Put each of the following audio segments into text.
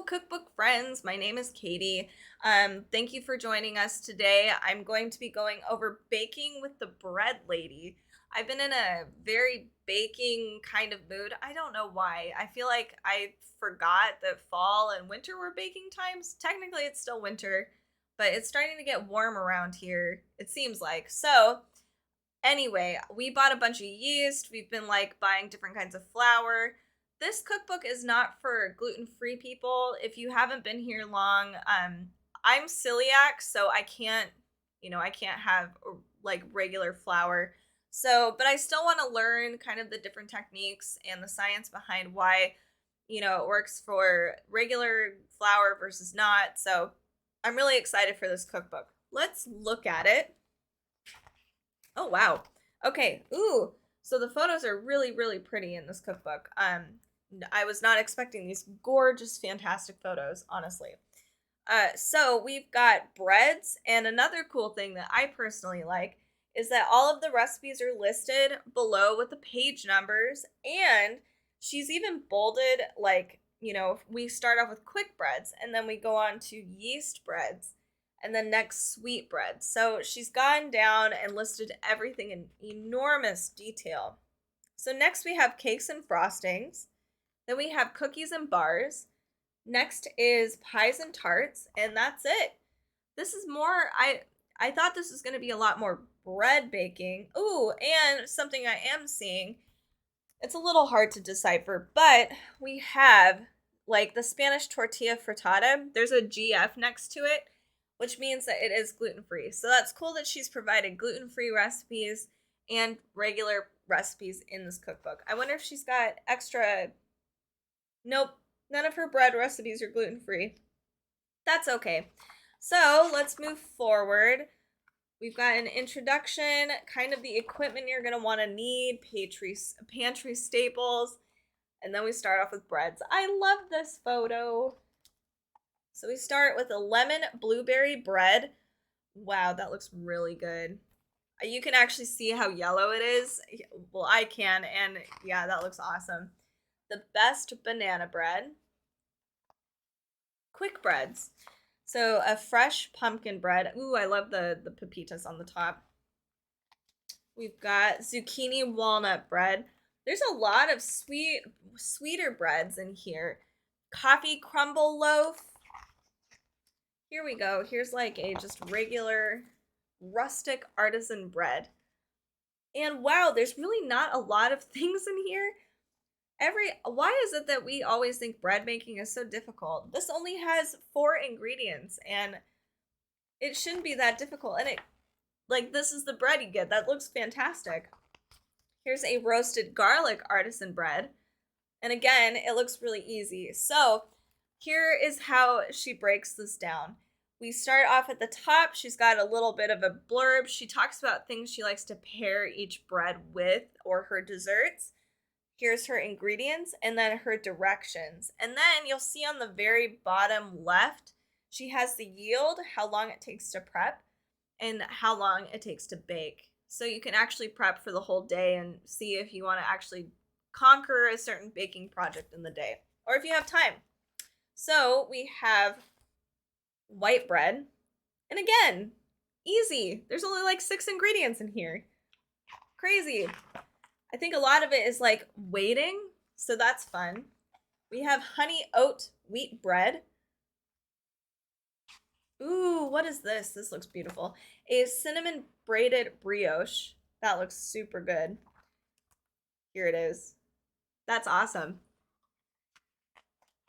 Hello, cookbook friends. My name is Katie. Thank you for joining us today. I'm going to be going over baking with the bread lady. I've been in a very baking kind of mood. I don't know why. I feel like I forgot that fall and winter were baking times. Technically, it's still winter, but it's starting to get warm around here, it seems like. Anyway, we bought a bunch of yeast. We've been like buying different kinds of flour. This cookbook is not for gluten-free people. If you haven't been here long, I'm celiac, so I can't have like regular flour. But I still want to learn kind of the different techniques and the science behind why, it works for regular flour versus not. So I'm really excited for this cookbook. Let's look at it. Oh, wow. Okay. Ooh. So the photos are really, really pretty in this cookbook. I was not expecting these gorgeous, fantastic photos, honestly. So we've got breads, and another cool thing that I personally like is that all of the recipes are listed below with the page numbers, and she's even bolded, we start off with quick breads, and then we go on to yeast breads, and then next sweet bread. So she's gone down and listed everything in enormous detail. So next we have cakes and frostings. Then we have cookies and bars. Next is pies and tarts, and that's it. This is more, I thought this was going to be a lot more bread baking. Ooh, and something I am seeing, it's a little hard to decipher, but we have like the Spanish tortilla frittata. There's a GF next to it, which means that it is gluten-free. So that's cool that she's provided gluten-free recipes and regular recipes in this cookbook. I wonder if she's got extra. Nope, none of her bread recipes are gluten-free. That's okay. So let's move forward. We've got an introduction, kind of the equipment you're going to want to need, pantry staples, and then we start off with breads. I love this photo. So we start with a lemon blueberry bread. Wow, that looks really good. You can actually see how yellow it is. Well, I can, and yeah, that looks awesome. The best banana bread. Quick breads. So a fresh pumpkin bread. Ooh, I love the pepitas on the top. We've got zucchini walnut bread. There's a lot of sweeter breads in here. Coffee crumble loaf. Here we go. Here's like a just regular rustic artisan bread. And wow, there's really not a lot of things in here. Why is it that we always think bread making is so difficult? This only has 4 ingredients and it shouldn't be that difficult. And this is the bread you get. That looks fantastic. Here's a roasted garlic artisan bread. And again, it looks really easy. So here is how she breaks this down. We start off at the top. She's got a little bit of a blurb. She talks about things she likes to pair each bread with or her desserts. Here's her ingredients and then her directions. And then you'll see on the very bottom left, she has the yield, how long it takes to prep, and how long it takes to bake. So you can actually prep for the whole day and see if you want to actually conquer a certain baking project in the day, or if you have time. So we have white bread. And again, easy. There's only like 6 ingredients in here. Crazy. I think a lot of it is like waiting, so that's fun. We have honey oat wheat bread. Ooh, what is this? This looks beautiful. A cinnamon braided brioche. That looks super good. Here it is. That's awesome.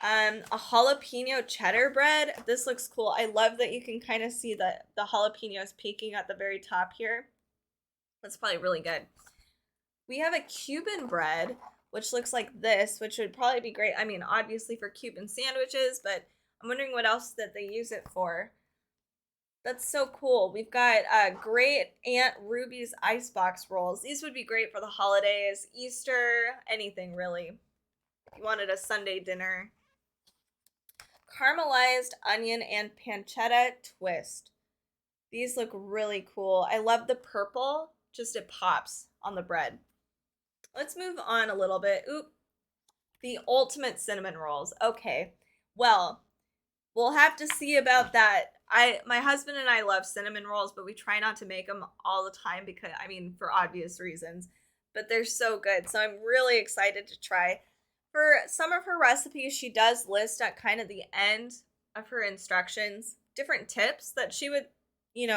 A jalapeno cheddar bread. This looks cool. I love that you can kind of see the jalapenos peeking at the very top here. That's probably really good. We have a Cuban bread, which looks like this, which would probably be great. I mean, obviously for Cuban sandwiches, but I'm wondering what else that they use it for. That's so cool. We've got great Aunt Ruby's icebox rolls. These would be great for the holidays, Easter, anything really. If you wanted a Sunday dinner. Caramelized onion and pancetta twist. These look really cool. I love the purple. Just it pops on the bread. Let's move on a little bit. Oop. The ultimate cinnamon rolls. Okay. Well, we'll have to see about that. My husband and I love cinnamon rolls, but we try not to make them all the time because I mean for obvious reasons. But they're so good. So I'm really excited to try. For some of her recipes, she does list at kind of the end of her instructions different tips that she would,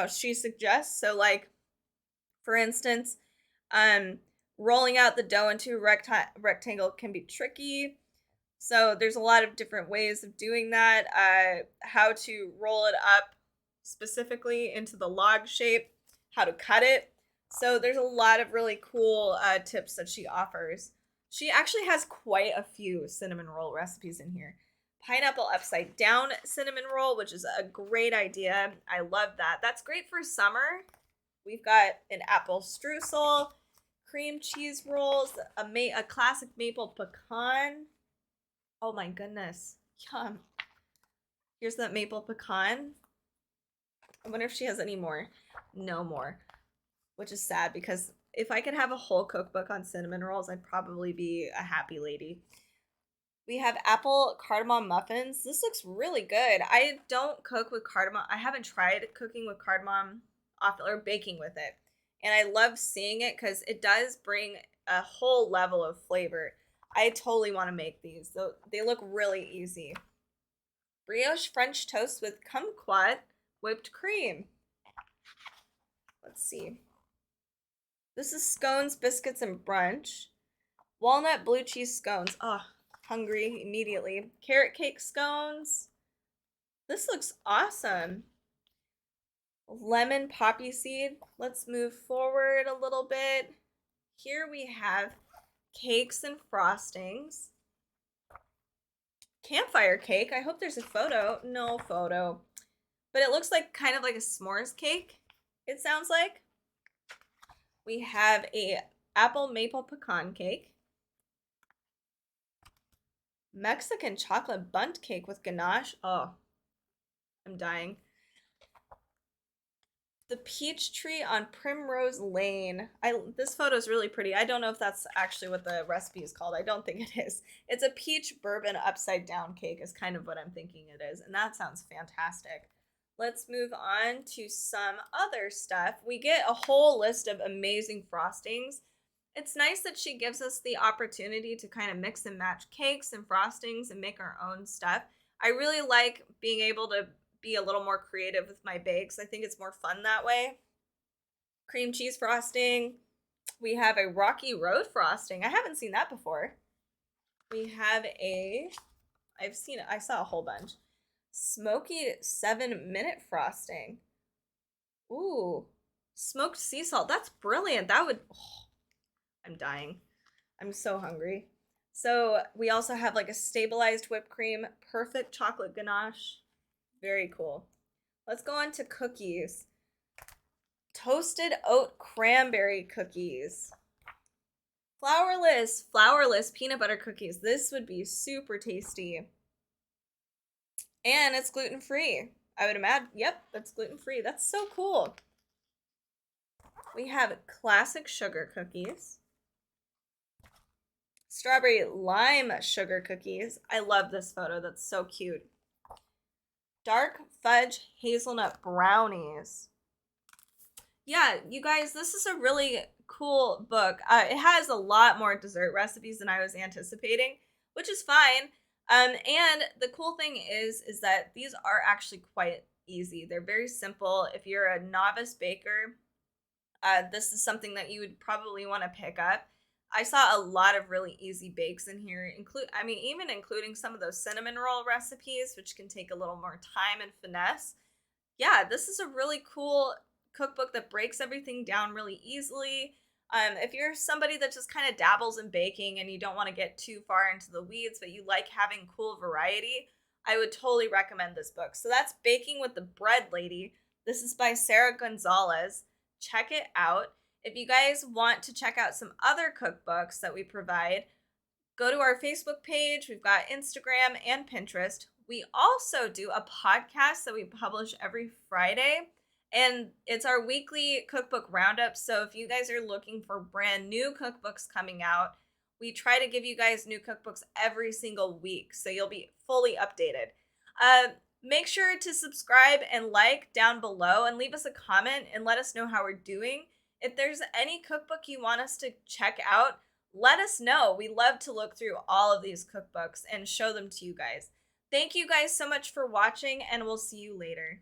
she suggests. So like for instance, um rolling out the dough into a rectangle can be tricky. So there's a lot of different ways of doing that. How to roll it up specifically into the log shape, how to cut it. So there's a lot of really cool tips that she offers. She actually has quite a few cinnamon roll recipes in here. Pineapple upside down cinnamon roll, which is a great idea. I love that. That's great for summer. We've got an apple streusel, cream cheese rolls, a classic maple pecan. Oh my goodness. Yum. Here's that maple pecan. I wonder if she has any more. No more. Which is sad because if I could have a whole cookbook on cinnamon rolls, I'd probably be a happy lady. We have apple cardamom muffins. This looks really good. I don't cook with cardamom. I haven't tried cooking with cardamom or baking with it. And I love seeing it because it does bring a whole level of flavor. I totally want to make these. So they look really easy. Brioche French toast with kumquat whipped cream. Let's see. This is scones, biscuits, and brunch. Walnut blue cheese scones. Oh, hungry immediately. Carrot cake scones. This looks awesome. Lemon poppy seed. Let's move forward a little bit. Here we have cakes and frostings. Campfire cake. I hope there's a photo. No photo. But it looks like kind of like a s'mores cake, it sounds like. We have a apple maple pecan cake. Mexican chocolate bundt cake with ganache. Oh, I'm dying. The peach tree on Primrose Lane. This photo is really pretty. I don't know if that's actually what the recipe is called. I don't think it is. It's a peach bourbon upside down cake is kind of what I'm thinking it is. And that sounds fantastic. Let's move on to some other stuff. We get a whole list of amazing frostings. It's nice that she gives us the opportunity to kind of mix and match cakes and frostings and make our own stuff. I really like being able to be a little more creative with my bakes. I think it's more fun that way. Cream cheese frosting. We have a Rocky Road frosting. I haven't seen that before. We have I saw a whole bunch. Smoky 7-minute frosting. Ooh, smoked sea salt. That's brilliant. I'm dying. I'm so hungry. So we also have like a stabilized whipped cream, perfect chocolate ganache. Very cool. Let's go on to cookies. Toasted oat cranberry cookies. Flourless peanut butter cookies. This would be super tasty. And it's gluten-free. I would imagine, yep, that's gluten-free. That's so cool. We have classic sugar cookies. Strawberry lime sugar cookies. I love this photo. That's so cute. Dark fudge hazelnut brownies. Yeah, you guys, this is a really cool book. It has a lot more dessert recipes than I was anticipating, which is fine. And the cool thing is that these are actually quite easy. They're very simple. If you're a novice baker, this is something that you would probably want to pick up. I saw a lot of really easy bakes in here, even including some of those cinnamon roll recipes, which can take a little more time and finesse. Yeah, this is a really cool cookbook that breaks everything down really easily. If you're somebody that just kind of dabbles in baking and you don't want to get too far into the weeds, but you like having cool variety, I would totally recommend this book. So that's Baking with the Bread Lady. This is by Sarah Gonzalez. Check it out. If you guys want to check out some other cookbooks that we provide, go to our Facebook page. We've got Instagram and Pinterest. We also do a podcast that we publish every Friday, and it's our weekly cookbook roundup. So if you guys are looking for brand new cookbooks coming out, We try to give you guys new cookbooks every single week, so you'll be fully updated. Make sure to subscribe and like down below and leave us a comment and let us know how we're doing. If there's any cookbook you want us to check out, let us know. We love to look through all of these cookbooks and show them to you guys. Thank you guys so much for watching, and we'll see you later.